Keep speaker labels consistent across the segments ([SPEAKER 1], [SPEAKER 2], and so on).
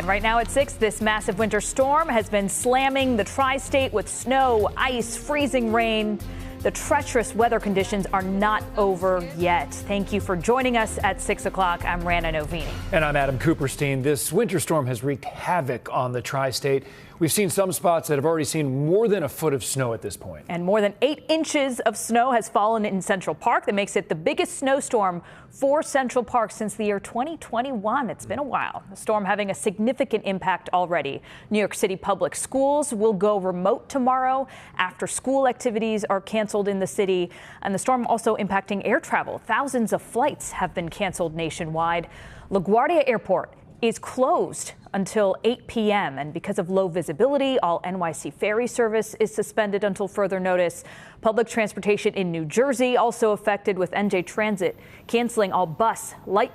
[SPEAKER 1] And right now at 6, this massive winter storm has been slamming the tri-state with snow, ice, freezing rain. The treacherous weather conditions are not over yet. Thank you for joining us at 6 o'clock. I'm Rana Novini.
[SPEAKER 2] And I'm Adam Cooperstein. This winter storm has wreaked havoc on the tri-state. We've seen some spots that have already seen more than a foot of snow at this point.
[SPEAKER 1] And more than 8 inches of snow has fallen in Central Park. That makes it the biggest snowstorm for Central Park since the year 2021. It's been a while. The storm having a significant impact already. New York City public schools will go remote tomorrow after school activities are canceled in the city. And the storm also impacting air travel. Thousands of flights have been canceled nationwide. LaGuardia Airport is closed until 8 p.m. And because of low visibility, all NYC ferry service is suspended until further notice. Public transportation in New Jersey also affected, with NJ Transit canceling all bus, light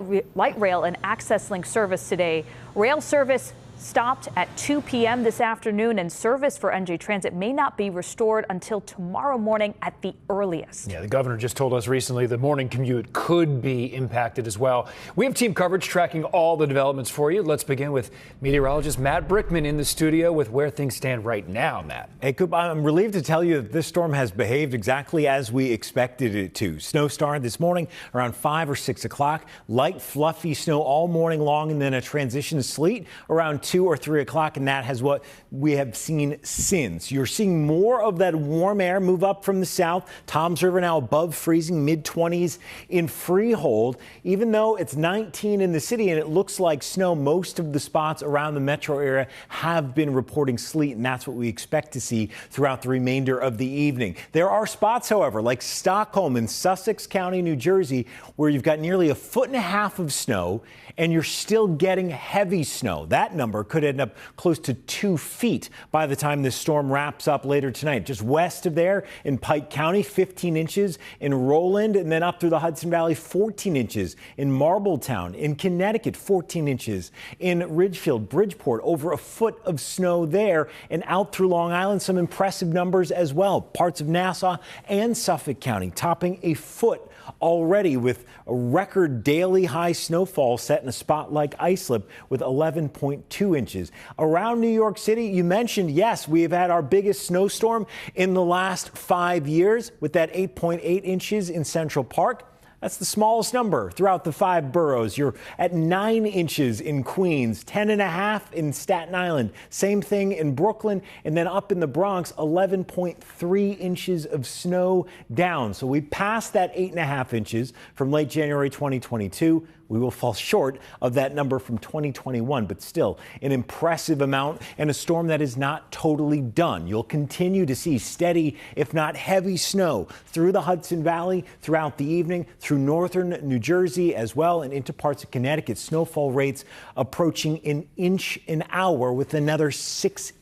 [SPEAKER 1] rail and access link service today. Rail service stopped at 2 p.m. this afternoon, and service for NJ Transit may not be restored until tomorrow morning at the earliest.
[SPEAKER 2] Yeah, the governor just told us recently the morning commute could be impacted as well. We have team coverage tracking all the developments for you. Let's begin with meteorologist Matt Brickman in the studio with where things stand right now. Matt.
[SPEAKER 3] Hey, Coop, I'm relieved to tell you that this storm has behaved exactly as we expected it to. Snow started this morning around 5 or 6 o'clock. Light, fluffy snow all morning long, and then a transition to sleet around 2 or 3 o'clock, and that has what we have seen since. You're seeing more of that warm air move up from the south. Toms River now above freezing, mid-20s in Freehold, even though it's 19 in the city and it looks like snow. Most of the spots around the metro area have been reporting sleet, and that's what we expect to see throughout the remainder of the evening. There are spots, however, like Stockholm in Sussex County, New Jersey, where you've got nearly 1.5 feet of snow, and you're still getting heavy snow. That number could end up close to 2 feet by the time this storm wraps up later tonight. Just west of there in Pike County, 15 inches in Roland, and then up through the Hudson Valley, 14 inches in Marbletown, in Connecticut, 14 inches in Ridgefield, Bridgeport, over 1 foot of snow there, and out through Long Island, some impressive numbers as well. Parts of Nassau and Suffolk County topping 1 foot already, with a record daily high snowfall set in a spot like Islip with 11.2 inches. Around New York City, you mentioned, yes, we have had our biggest snowstorm in the last 5 years with that 8.8 inches in Central Park. That's the smallest number throughout the 5 boroughs. You're at 9 inches in Queens, 10.5 in Staten Island, same thing in Brooklyn, and then up in the Bronx, 11.3 inches of snow down. So we passed that 8.5 inches from late January 2022. We will fall short of that number from 2021, but still an impressive amount, and a storm that is not totally done. You'll continue to see steady, if not heavy, snow through the Hudson Valley throughout the evening, through northern New Jersey as well, and into parts of Connecticut. Snowfall rates approaching 1 inch an hour, with another 6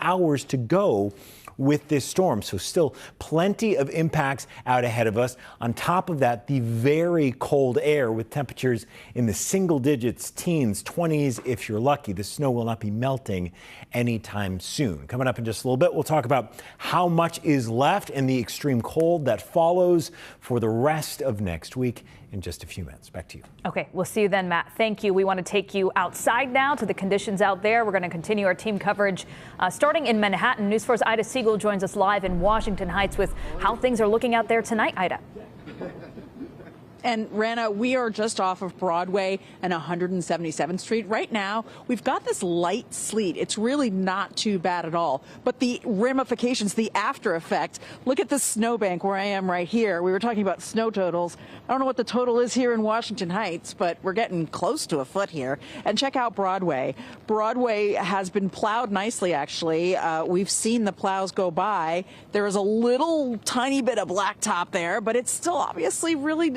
[SPEAKER 3] hours to go with this storm. So still plenty of impacts out ahead of us. On top of that, the very cold air with temperatures in the single digits, teens, 20s if you're lucky. The snow will not be melting anytime soon. Coming up in just a little bit, we'll talk about how much is left and the extreme cold that follows for the rest of next week in just a few minutes. Back to you.
[SPEAKER 1] Okay, we'll see you then, Matt. Thank you. We want to take you outside now to the conditions out there. We're going to continue our team coverage starting in Manhattan. News 4's Ida Siegel joins us live in Washington Heights with how things are looking out there tonight. Ida.
[SPEAKER 4] And Rana, we are just off of Broadway and 177th Street. Right now, we've got this light sleet. It's really not too bad at all. But the ramifications, the after effect, look at the snowbank where I am right here. We were talking about snow totals. I don't know what the total is here in Washington Heights, but we're getting close to 1 foot here. And check out Broadway. Broadway has been plowed nicely, actually. We've seen the plows go by. There is a little tiny bit of blacktop there, but it's still obviously really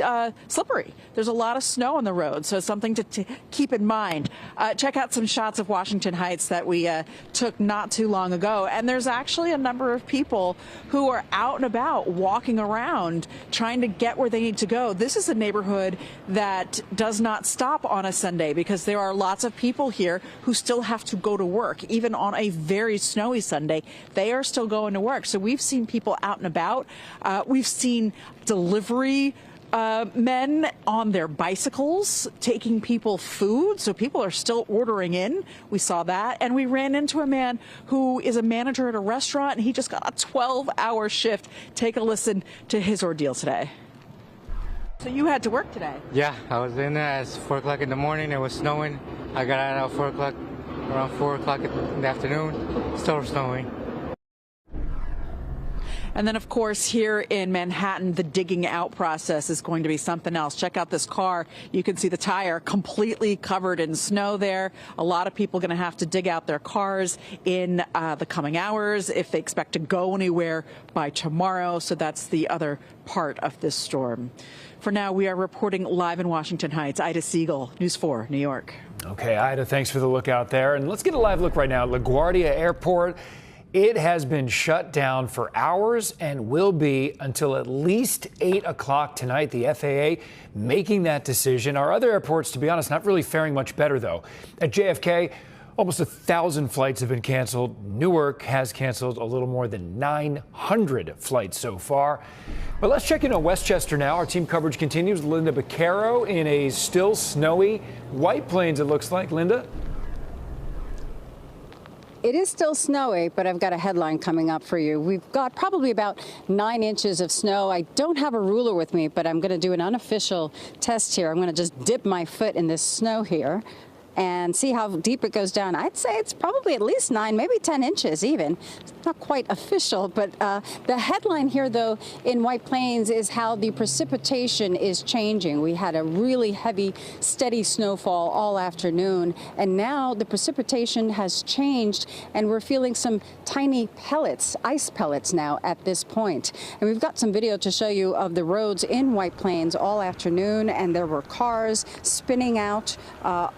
[SPEAKER 4] slippery. There's a lot of snow on the road, so something to keep in mind. Check out some shots of Washington Heights that we took not too long ago, and there's actually a number of people who are out and about walking around trying to get where they need to go. This is a neighborhood that does not stop on a Sunday because there are lots of people here who still have to go to work. Even on a very snowy Sunday, they are still going to work. So we've seen people out and about. We've seen delivery Men on their bicycles taking people food. So people are still ordering in. We saw that. And we ran into a man who is a manager at a restaurant, and he just got a 12-hour shift. Take a listen to his ordeal today. So you had to work today?
[SPEAKER 5] Yeah, I was in there at 4 o'clock in the morning. It was snowing. I got out at 4 o'clock, around 4 o'clock in the afternoon. Still snowing.
[SPEAKER 4] And then, of course, here in Manhattan, the digging out process is going to be something else. Check out this car. You can see the tire completely covered in snow there. A lot of people going to have to dig out their cars in the coming hours if they expect to go anywhere by tomorrow. So that's the other part of this storm. For now, we are reporting live in Washington Heights. Ida Siegel, News 4, New York.
[SPEAKER 2] Okay, Ida, thanks for the look out there. And let's get a live look right now at LaGuardia Airport. It has been shut down for hours and will be until at least 8 o'clock tonight. The FAA making that decision. Our other airports, to be honest, not really faring much better, though. At JFK, almost 1,000 flights have been canceled. Newark has canceled a little more than 900 flights so far. But let's check in on Westchester now. Our team coverage continues. Linda Baccaro in a still snowy White Plains, it looks like. Linda?
[SPEAKER 6] It is still snowy, but I've got a headline coming up for you. We've got probably about 9 inches of snow. I don't have a ruler with me, but I'm going to do an unofficial test here. I'm going to just dip my foot in this snow here and see how deep it goes down. I'd say it's probably at least 9, maybe 10 inches even. It's not quite official, but the headline here, though, in White Plains is how the precipitation is changing. We had a really heavy, steady snowfall all afternoon, and now the precipitation has changed, and we're feeling some tiny pellets, ice pellets now at this point. And we've got some video to show you of the roads in White Plains all afternoon, and there were cars spinning out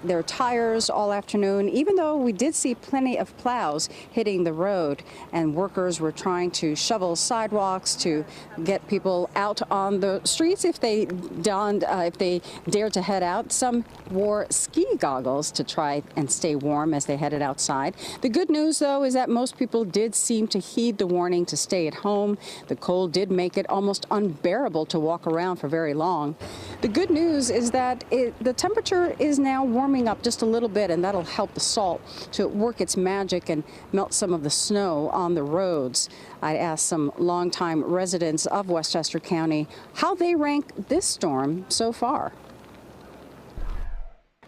[SPEAKER 6] their tires all afternoon, even though we did see plenty of plows hitting the road, and workers were trying to shovel sidewalks to get people out on the streets if they dared to head out. Some wore ski goggles to try and stay warm as they headed outside. The good news, though, is that most people did seem to heed the warning to stay at home. The cold did make it almost unbearable to walk around for very long. The good news is that the temperature is now warming up just a little bit, and that'll help the salt to work its magic and melt some of the snow on the roads. I asked some longtime residents of Westchester County how they rank this storm so far.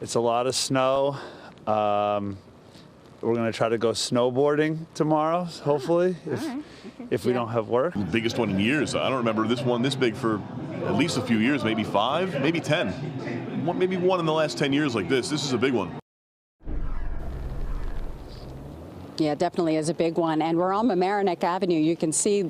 [SPEAKER 7] It's a lot of snow. We're going to try to go snowboarding tomorrow, hopefully, if we don't have work.
[SPEAKER 8] The biggest one in years. I don't remember this one this big for at least a few years, maybe 5, maybe 10. Maybe one in the last 10 years like this. This is a big one.
[SPEAKER 6] Yeah, definitely is a big one. And we're on Mamaroneck Avenue. You can see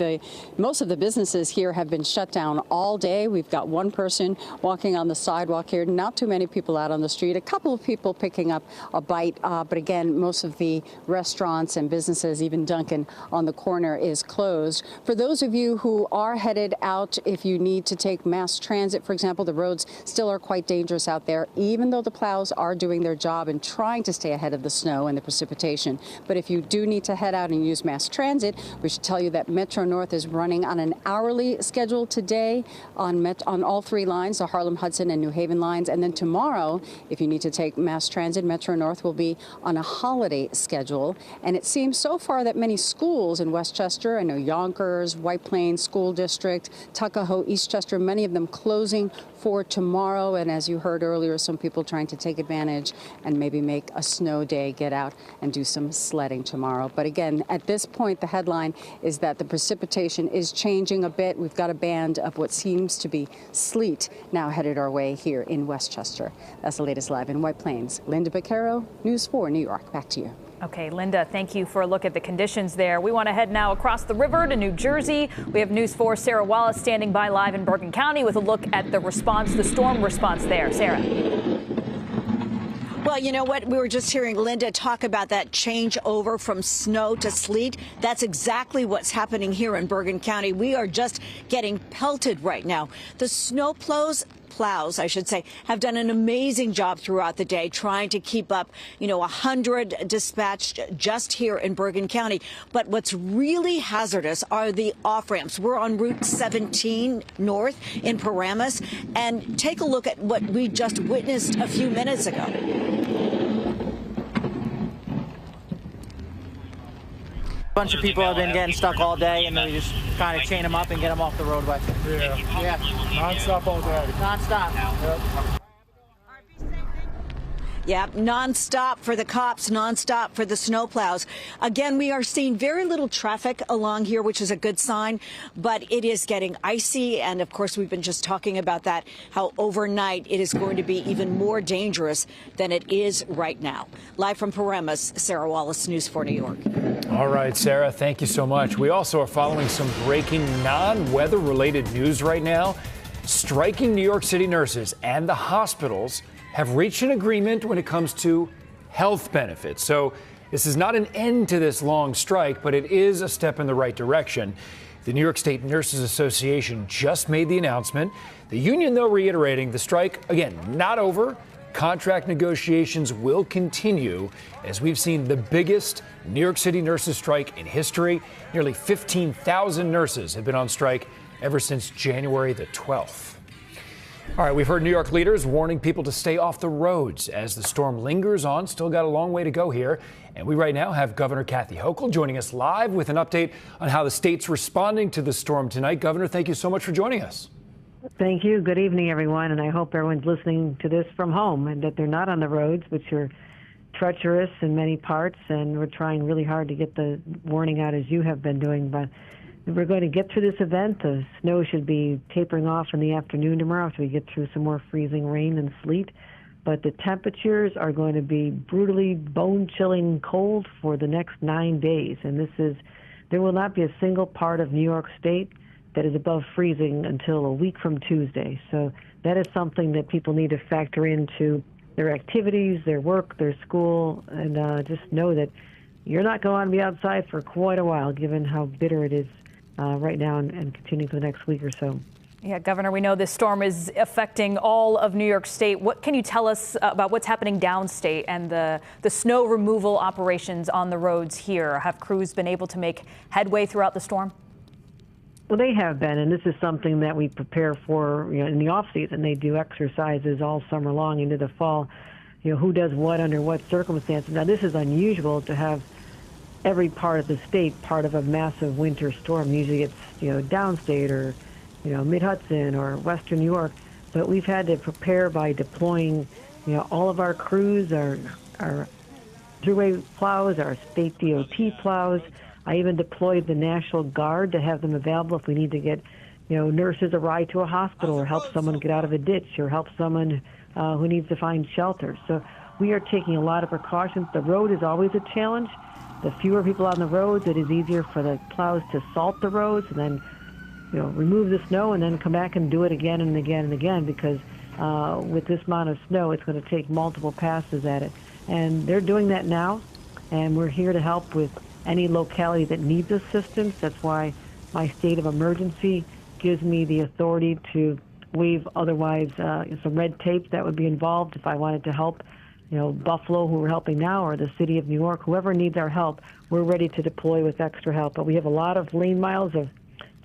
[SPEAKER 6] most of the businesses here have been shut down all day. We've got one person walking on the sidewalk here, not too many people out on the street, a couple of people picking up a bite. But again, most of the restaurants and businesses, even Dunkin' on the corner, is closed. For those of you who are headed out, if you need to take mass transit, for example, the roads still are quite dangerous out there, even though the plows are doing their job and trying to stay ahead of the snow and the precipitation. But if you do need to head out and use mass transit, we should tell you that Metro North is running on an hourly schedule today on all 3 lines, the Harlem, Hudson, and New Haven lines. And then tomorrow, if you need to take mass transit, Metro North will be on a holiday schedule. And it seems so far that many schools in Westchester, I know Yonkers, White Plains School District, Tuckahoe, Eastchester, many of them closing for tomorrow. And as you heard earlier, some people trying to take advantage and maybe make a snow day, get out and do some sledding tomorrow. But again, at this point, the headline is that the precipitation is changing a bit. We've got a band of what seems to be sleet now headed our way here in Westchester. That's the latest live in White Plains. Linda Baccaro, News 4 New York. Back to you.
[SPEAKER 1] Okay, Linda, thank you for a look at the conditions there. We want to head now across the river to New Jersey. We have News 4 Sarah Wallace standing by live in Bergen County with a look at the storm response there. Sarah.
[SPEAKER 9] Well, you know what? We were just hearing Linda talk about that change over from snow to sleet. That's exactly what's happening here in Bergen County. We are just getting pelted right now. The snow plows plows, I should say, have done an amazing job throughout the day trying to keep up, 100 dispatched just here in Bergen County. But what's really hazardous are the off ramps. We're on Route 17 north in Paramus, and take a look at what we just witnessed a few minutes ago.
[SPEAKER 10] A bunch of people have been getting stuck all day, and then we just kind of chain them up and get them off the roadway. Yeah.
[SPEAKER 11] Non-stop all day.
[SPEAKER 10] Non-stop.
[SPEAKER 11] Yep.
[SPEAKER 9] Yeah, nonstop for the cops, nonstop for the snowplows. Again, we are seeing very little traffic along here, which is a good sign, but it is getting icy. And of course, we've been just talking about that, how overnight it is going to be even more dangerous than it is right now. Live from Paramus, Sarah Wallace, News 4 New York.
[SPEAKER 2] All right, Sarah, thank you so much. We also are following some breaking non-weather related news right now. Striking New York City nurses and the hospitals have reached an agreement when it comes to health benefits. So this is not an end to this long strike, but it is a step in the right direction. The New York State Nurses Association just made the announcement. The union, though, reiterating the strike, again, not over. Contract negotiations will continue as we've seen the biggest New York City nurses strike in history. Nearly 15,000 nurses have been on strike ever since January the 12th. All right, we've heard New York leaders warning people to stay off the roads as the storm lingers on. Still got a long way to go here. And we right now have Governor Kathy Hochul joining us live with an update on how the state's responding to the storm tonight. Governor, thank you so much for joining us.
[SPEAKER 12] Thank you. Good evening, everyone. And I hope everyone's listening to this from home and that they're not on the roads, which are treacherous in many parts. And we're trying really hard to get the warning out as you have been doing. But we're going to get through this event. The snow should be tapering off in the afternoon tomorrow after we get through some more freezing rain and sleet. But the temperatures are going to be brutally bone-chilling cold for the next 9 days. And there will not be a single part of New York State that is above freezing until a week from Tuesday. So that is something that people need to factor into their activities, their work, their school, and just know that you're not going to be outside for quite a while, given how bitter it is right now and continuing for the next week or so.
[SPEAKER 1] Yeah, Governor, we know this storm is affecting all of New York State. What can you tell us about what's happening downstate and the snow removal operations on the roads here? Have crews been able to make headway throughout the storm?
[SPEAKER 12] Well, they have been, and this is something that we prepare for in the off season. They do exercises all summer long into the fall. Who does what under what circumstances. Now, this is unusual to have every part of the state part of a massive winter storm. Usually it's, downstate or, mid-Hudson or western New York. But we've had to prepare by deploying, all of our crews, our thruway plows, our state DOT plows. I even deployed the National Guard to have them available if we need to get, nurses a ride to a hospital or help someone get out of a ditch or help someone who needs to find shelter. So we are taking a lot of precautions. The road is always a challenge. The fewer people on the roads, it is easier for the plows to salt the roads and then, remove the snow and then come back and do it again and again and again because with this amount of snow, it's going to take multiple passes at it. And they're doing that now, and we're here to help with any locality that needs assistance. That's why my state of emergency gives me the authority to waive otherwise some red tape that would be involved if I wanted to help. Buffalo, who we're helping now, or the city of New York, whoever needs our help, we're ready to deploy with extra help. But we have a lot of lane miles of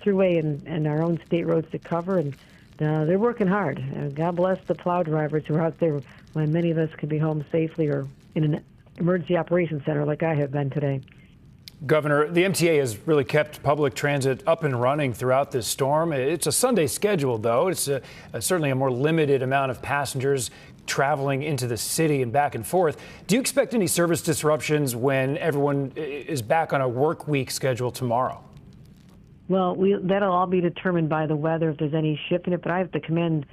[SPEAKER 12] thruway and our own state roads to cover, and they're working hard. God bless the plow drivers who are out there when many of us can be home safely or in an emergency operations center like I have been today.
[SPEAKER 2] Governor, the MTA has really kept public transit up and running throughout this storm. It's a Sunday schedule, though. It's certainly a more limited amount of passengers traveling into the city and back and forth. Do you expect any service disruptions when everyone is back on a work week schedule tomorrow?
[SPEAKER 12] Well, that'll all be determined by the weather if there's any shift in it, but I have to commend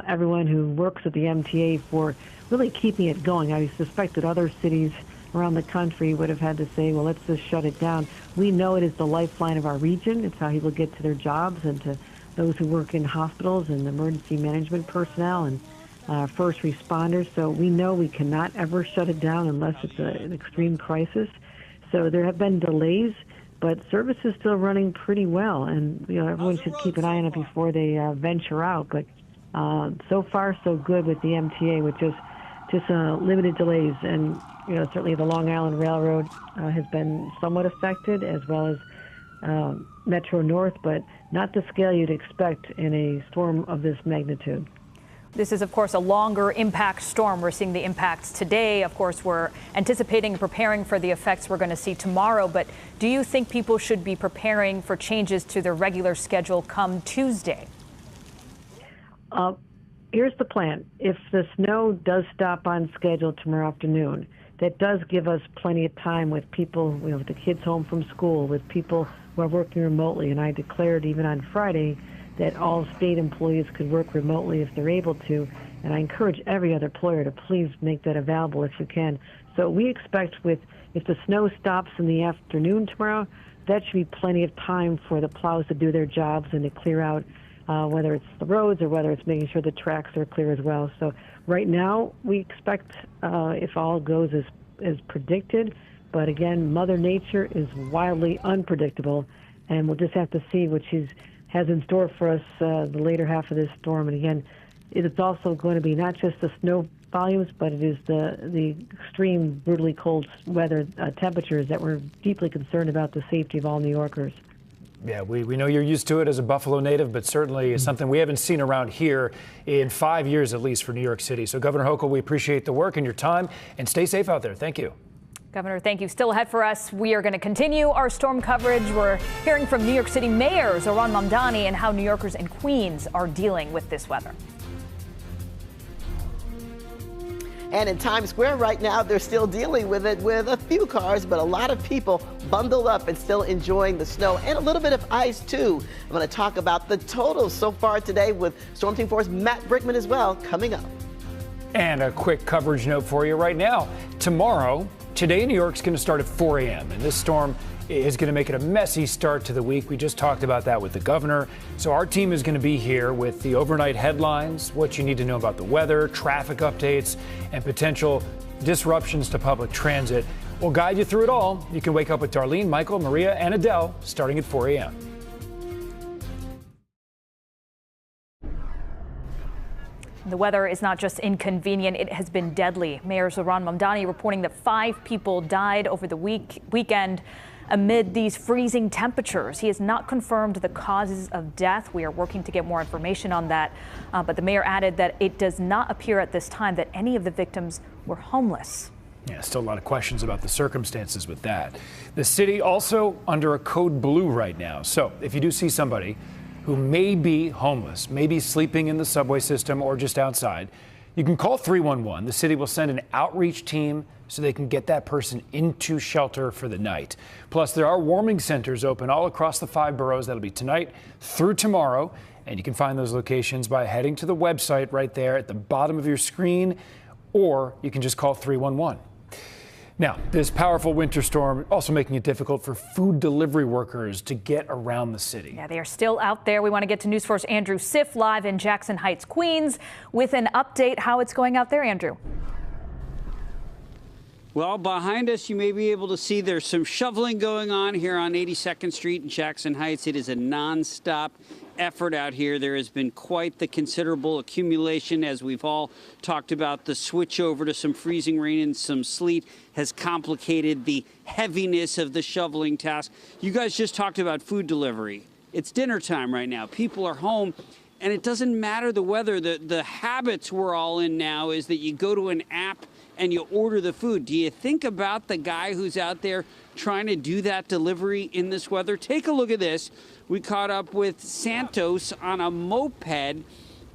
[SPEAKER 12] everyone who works at the MTA for really keeping it going. I suspect that other cities around the country would have had to say, well, let's just shut it down. We know it is the lifeline of our region. It's how people get to their jobs and to those who work in hospitals and emergency management personnel and first responders. So we know we cannot ever shut it down unless it's an extreme crisis. So there have been delays, but service is still running pretty well. And everyone should keep an eye on it before they venture out. But So far, so good with the MTA, with just limited delays. And, certainly the Long Island Railroad has been somewhat affected, as well as Metro North, but not the scale you'd expect in a storm of this magnitude.
[SPEAKER 1] This is, of course, a longer impact storm. We're seeing the impacts today. Of course, we're anticipating and preparing for the effects we're going to see tomorrow. But do you think people should be preparing for changes to their regular schedule come Tuesday?
[SPEAKER 12] Here's the plan. If the snow does stop on schedule tomorrow afternoon, that does give us plenty of time with people, with the kids home from school, with people who are working remotely. And I declared even on Friday that all state employees could work remotely if they're able to. And I encourage every other employer to please make that available if you can. So we expect if the snow stops in the afternoon tomorrow, that should be plenty of time for the plows to do their jobs and to clear out whether it's the roads or whether it's making sure the tracks are clear as well. So right now we expect if all goes as predicted, but again, Mother Nature is wildly unpredictable, and we'll just have to see what she has in store for us the later half of this storm. And again, it's also going to be not just the snow volumes, but it is the extreme, brutally cold weather temperatures that we're deeply concerned about the safety of all New Yorkers.
[SPEAKER 2] Yeah, we know you're used to it as a Buffalo native, but certainly is something we haven't seen around here in 5 years at least for New York City. So Governor Hochul, we appreciate the work and your time, and stay safe out there. Thank you.
[SPEAKER 1] Governor, thank you. Still ahead for us, we are going to continue our storm coverage. We're hearing from New York City Mayor Zohran Mamdani and how New Yorkers in Queens are dealing with this weather.
[SPEAKER 11] And in Times Square right now, they're still dealing with it with a few cars, but a lot of people bundled up and still enjoying the snow and a little bit of ice, too. I'm going to talk about the totals so far today with Storm Team 4's Matt Brickman as well, coming up.
[SPEAKER 2] And a quick coverage note for you right now. Today, New York's going to start at 4 a.m. and this storm is going to make it a messy start to the week. We just talked about that with the governor. So our team is going to be here with the overnight headlines, what you need to know about the weather, traffic updates, and potential disruptions to public transit. We'll guide you through it all. You can wake up with Darlene, Michael, Maria, and Adele starting at 4 a.m.
[SPEAKER 1] The weather is not just inconvenient, it has been deadly. Mayor Zohran Mamdani reporting that 5 people died over the weekend amid these freezing temperatures. He has not confirmed the causes of death. We are working to get more information on that. But the mayor added that it does not appear at this time that any of the victims were homeless.
[SPEAKER 2] Yeah, still a lot of questions about the circumstances with that. The city also under a code blue right now. So if you do see somebody who may be homeless, maybe sleeping in the subway system or just outside, you can call 311. The city will send an outreach team so they can get that person into shelter for the night. Plus, there are warming centers open all across the 5 boroughs. That'll be tonight through tomorrow. And you can find those locations by heading to the website right there at the bottom of your screen, or you can just call 311. Now, this powerful winter storm also making it difficult for food delivery workers to get around the city.
[SPEAKER 1] Yeah, they are still out there. We want to get to News 4's Andrew Siff live in Jackson Heights, Queens, with an update. How it's going out there, Andrew?
[SPEAKER 13] Well, behind us, you may be able to see there's some shoveling going on here on 82nd Street in Jackson Heights. It is a nonstop effort out here. There has been quite the considerable accumulation, as we've all talked about. The switch over to some freezing rain and some sleet has complicated the heaviness of the shoveling task. You guys just talked about food delivery. It's dinner time right now. People are home, and it doesn't matter the weather. The habits we're all in now is that you go to an app and you order the food. Do you think about the guy who's out there trying to do that delivery in this weather? Take a look at this. We caught up with Santos on a moped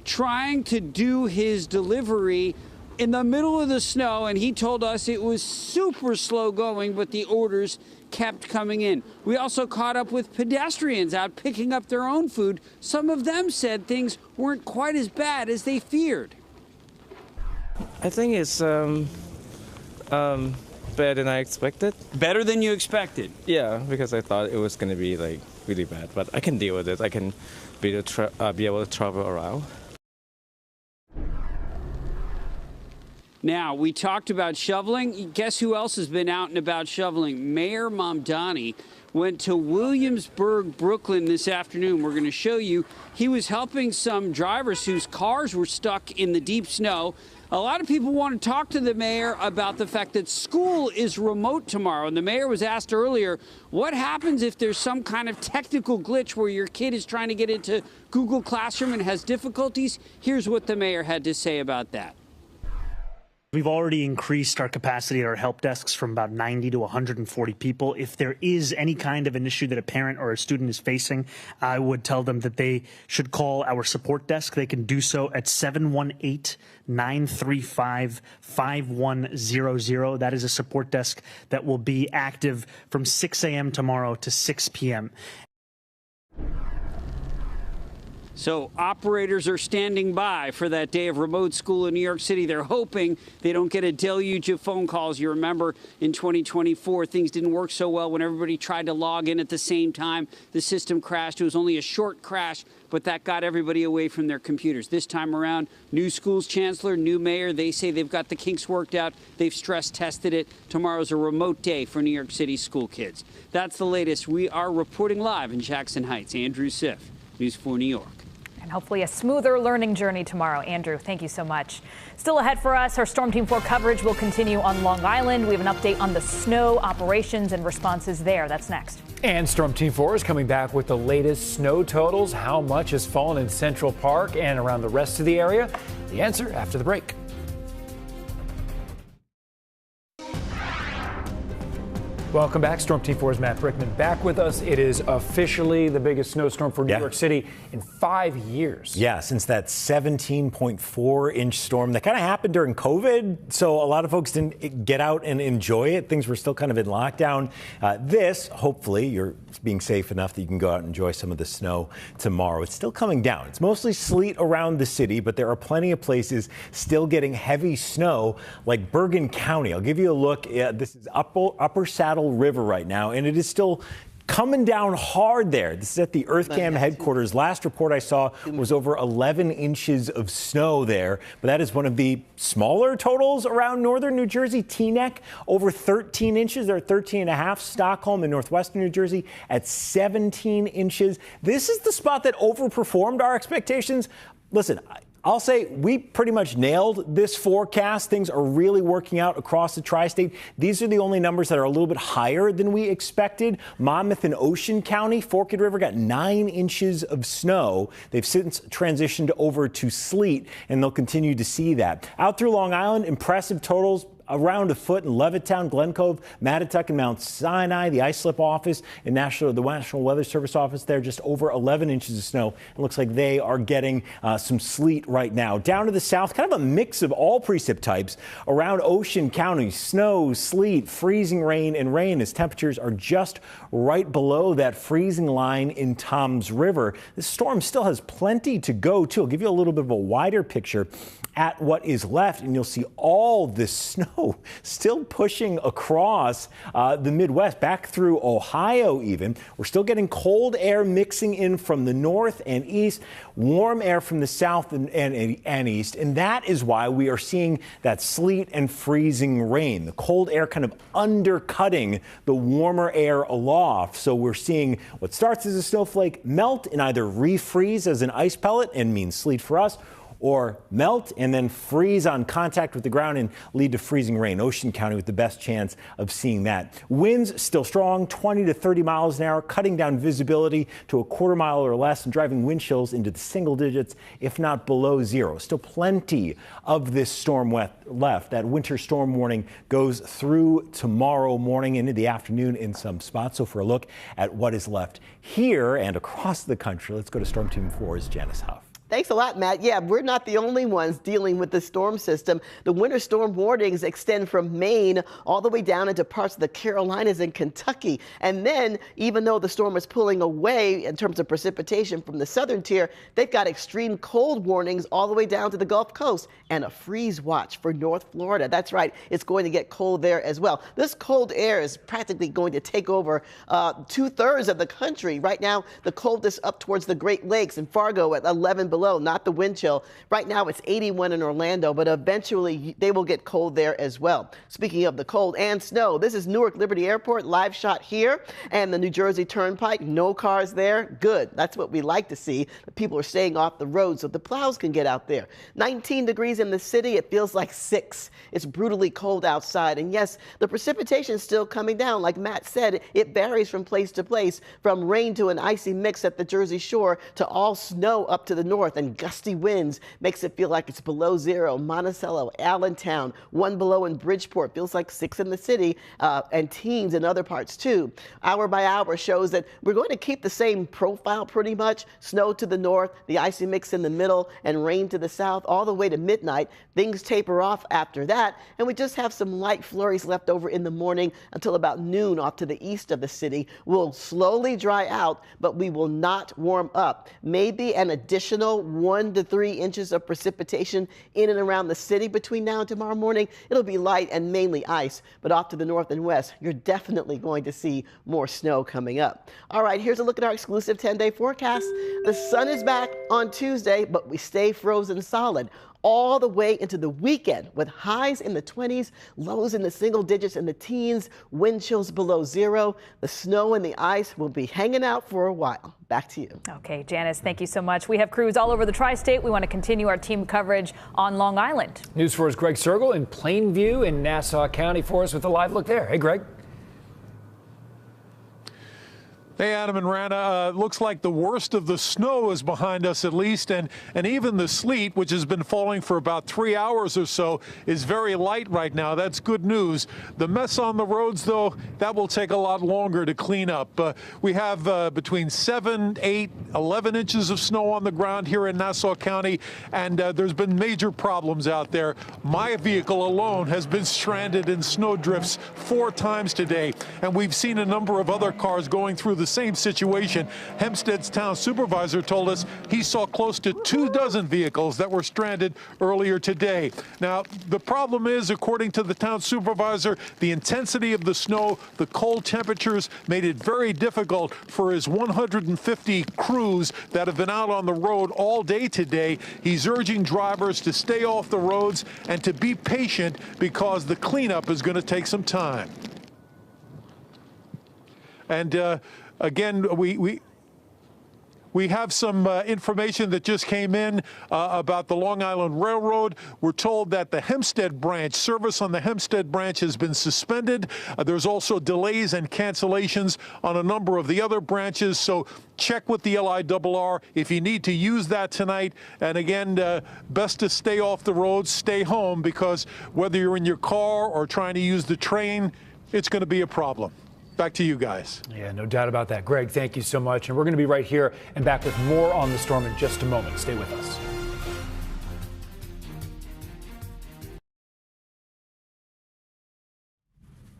[SPEAKER 13] trying to do his delivery in the middle of the snow, and he told us it was super slow going, but the orders kept coming in. We also caught up with pedestrians out picking up their own food. Some of them said things weren't quite as bad as they feared.
[SPEAKER 14] I think it's better than I expected.
[SPEAKER 13] Better than you expected?
[SPEAKER 14] Yeah, because I thought it was going to be like really bad, but I can deal with it. I can be able to travel around.
[SPEAKER 13] Now, we talked about shoveling. Guess who else has been out and about shoveling? Mayor Mamdani went to Williamsburg, Brooklyn this afternoon. We're going to show you. He was helping some drivers whose cars were stuck in the deep snow. A lot of people want to talk to the mayor about the fact that school is remote tomorrow. And the mayor was asked earlier, what happens if there's some kind of technical glitch where your kid is trying to get into Google Classroom and has difficulties? Here's what the mayor had to say about that.
[SPEAKER 15] We've already increased our capacity at our help desks from about 90 to 140 people. If there is any kind of an issue that a parent or a student is facing, I would tell them that they should call our support desk. They can do so at 718-935-5100. That is a support desk that will be active from 6 a.m. tomorrow to 6 p.m.
[SPEAKER 13] So operators are standing by for that day of remote school in New York City. They're hoping they don't get a deluge of phone calls. You remember in 2024, things didn't work so well when everybody tried to log in at the same time. The system crashed. It was only a short crash, but that got everybody away from their computers. This time around, new schools chancellor, new mayor, they say they've got the kinks worked out. They've stress tested it. Tomorrow's a remote day for New York City school kids. That's the latest. We are reporting live in Jackson Heights. Andrew Siff, News 4 New York.
[SPEAKER 1] And hopefully a smoother learning journey tomorrow. Andrew, thank you so much. Still ahead for us, our Storm Team 4 coverage will continue on Long Island. We have an update on the snow operations and responses there. That's next.
[SPEAKER 2] And Storm Team 4 is coming back with the latest snow totals. How much has fallen in Central Park and around the rest of the area? The answer after the break. Welcome back. Storm Team 4's Matt Brickman back with us. It is officially the biggest snowstorm for New York City in 5 years.
[SPEAKER 3] Yeah, since that 17.4-inch storm that kind of happened during COVID. So a lot of folks didn't get out and enjoy it. Things were still kind of in lockdown. Hopefully, you're being safe enough that you can go out and enjoy some of the snow tomorrow. It's still coming down. It's mostly sleet around the city, but there are plenty of places still getting heavy snow, like Bergen County. I'll give you a look. This is Upper Saddle River right now, and it is still coming down hard there. This is at the EarthCam headquarters. Last report I saw was over 11 inches of snow there, but that is one of the smaller totals around northern New Jersey. Teaneck, over 13 inches. They're at 13 and a half. Stockholm in northwestern New Jersey at 17 inches. This is the spot that overperformed our expectations. Listen, I'll say we pretty much nailed this forecast. Things are really working out across the tri-state. These are the only numbers that are a little bit higher than we expected. Monmouth and Ocean County, Forked River got 9 inches of snow. They've since transitioned over to sleet, and they'll continue to see that. Out through Long Island, impressive totals. Around a foot in Levittown, Glen Cove, Mattituck, and Mount Sinai. The Ice Slip Office and the National Weather Service office there, just over 11 inches of snow. It looks like they are getting some sleet right now. Down to the south, kind of a mix of all precip types. Around Ocean County, snow, sleet, freezing rain, and rain as temperatures are just right below that freezing line in Toms River. This storm still has plenty to go, too. I'll give you a little bit of a wider picture at what is left, and you'll see all this snow still pushing across the Midwest, back through Ohio even. We're still getting cold air mixing in from the north and east, warm air from the south and east, and that is why we are seeing that sleet and freezing rain. The cold air kind of undercutting the warmer air aloft. So we're seeing what starts as a snowflake melt and either refreeze as an ice pellet and means sleet for us, or melt and then freeze on contact with the ground and lead to freezing rain. Ocean County with the best chance of seeing that. Winds still strong, 20 to 30 miles an hour, cutting down visibility to a quarter mile or less and driving wind chills into the single digits, if not below zero. Still plenty of this storm left. That winter storm warning goes through tomorrow morning into the afternoon in some spots. So for a look at what is left here and across the country, let's go to Storm Team 4's Janice Huff.
[SPEAKER 11] Thanks a lot, Matt. Yeah, we're not the only ones dealing with the storm system. The winter storm warnings extend from Maine all the way down into parts of the Carolinas and Kentucky. And then, even though the storm is pulling away in terms of precipitation from the southern tier, they've got extreme cold warnings all the way down to the Gulf Coast and a freeze watch for North Florida. That's right, it's going to get cold there as well. This cold air is practically going to take over 2/3 of the country. Right now, the coldest up towards the Great Lakes and Fargo at 11 below below, not the wind chill. Right now it's 81 in Orlando, but eventually they will get cold there as well. Speaking of the cold and snow, this is Newark Liberty Airport, live shot here, and the New Jersey Turnpike. No cars there. Good. That's what we like to see. The people are staying off the road so the plows can get out there. 19 degrees in the city. It feels like 6. It's brutally cold outside. And yes, the precipitation is still coming down. Like Matt said, it varies from place to place, from rain to an icy mix at the Jersey Shore to all snow up to the north, and gusty winds makes it feel like it's below 0. Monticello, Allentown, 1 below in Bridgeport, feels like 6 in the city, and teens in other parts too. Hour by hour shows that we're going to keep the same profile pretty much. Snow to the north, the icy mix in the middle, and rain to the south all the way to midnight. Things taper off after that, and we just have some light flurries left over in the morning until about noon off to the east of the city. We'll slowly dry out, but we will not warm up. Maybe an additional 1 to 3 inches of precipitation in and around the city between now and tomorrow morning. It'll be light and mainly ice, but off to the north and west, you're definitely going to see more snow coming up. All right, here's a look at our exclusive 10-day forecast. The sun is back on Tuesday, but we stay frozen solid all the way into the weekend, with highs in the 20s, lows in the single digits and the teens, wind chills below 0. The snow and the ice will be hanging out for a while. Back to you.
[SPEAKER 1] Okay, Janice, thank you so much. We have crews all over the tri-state. We want to continue our team coverage on Long Island.
[SPEAKER 2] News 4's Greg Sergel in Plainview in Nassau County for us with a live look there. Hey, Greg.
[SPEAKER 16] Hey, Adam and Rana, looks like the worst of the snow is behind us at least, and even the sleet, which has been falling for about 3 hours or so, is very light right now. That's good news. The mess on the roads, though, that will take a lot longer to clean up. We have between 7, 8, 11 inches of snow on the ground here in Nassau County, and there's been major problems out there. My vehicle alone has been stranded in snow drifts 4 times today, and we've seen a number of other cars going through the same situation. Hempstead's town supervisor told us he saw close to 24 vehicles that were stranded earlier today. Now, the problem is, according to the town supervisor, the intensity of the snow, the cold temperatures made it very difficult for his 150 crews that have been out on the road all day today. He's urging drivers to stay off the roads and to be patient because the cleanup is going to take some time. And again, we have some information that just came in about the Long Island Railroad. We're told that the Hempstead branch, service on the Hempstead branch has been suspended. There's also delays and cancellations on a number of the other branches. So check with the LIRR if you need to use that tonight. And again, best to stay off the roads, stay home, because whether you're in your car or trying to use the train, it's going to be a problem. Back to you guys.
[SPEAKER 2] Yeah, no doubt about that. Greg, thank you so much. And we're going to be right here and back with more on the storm in just a moment. Stay with us.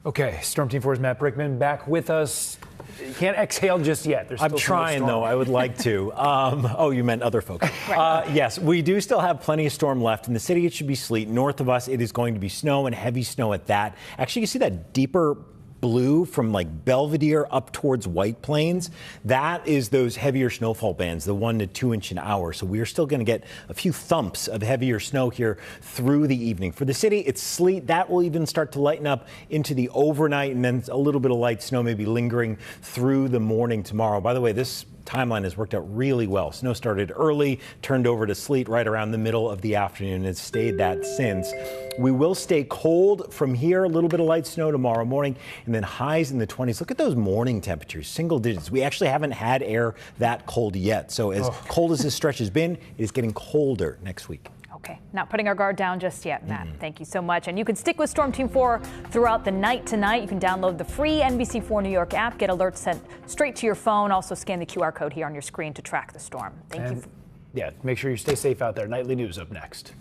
[SPEAKER 2] Okay, Storm Team 4's Matt Brickman back with us. You can't exhale just yet.
[SPEAKER 3] I'm trying, though. I would like to. Oh, you meant other folks. Yes, we do still have plenty of storm left. In the city, it should be sleet. North of us, it is going to be snow, and heavy snow at that. Actually, you see that deeper blue from like Belvedere up towards White Plains. That is those heavier snowfall bands, the 1 to 2 inch an hour. So we are still going to get a few thumps of heavier snow here through the evening. For the city, it's sleet. That will even start to lighten up into the overnight, and then a little bit of light snow maybe lingering through the morning tomorrow. By the way, this timeline has worked out really well. Snow started early, turned over to sleet right around the middle of the afternoon, and it's stayed that since. We will stay cold from here, a little bit of light snow tomorrow morning, and then highs in the 20s. Look at those morning temperatures, single digits. We actually haven't had air that cold yet. So as cold as this stretch has been, it is getting colder next week.
[SPEAKER 1] Okay, not putting our guard down just yet, Matt. Thank you so much. And you can stick with Storm Team 4 throughout the night tonight. You can download the free NBC4 New York app, get alerts sent straight to your phone. Also scan the QR code here on your screen to track the storm. Thank you.
[SPEAKER 2] Yeah, make sure you stay safe out there. Nightly news up next.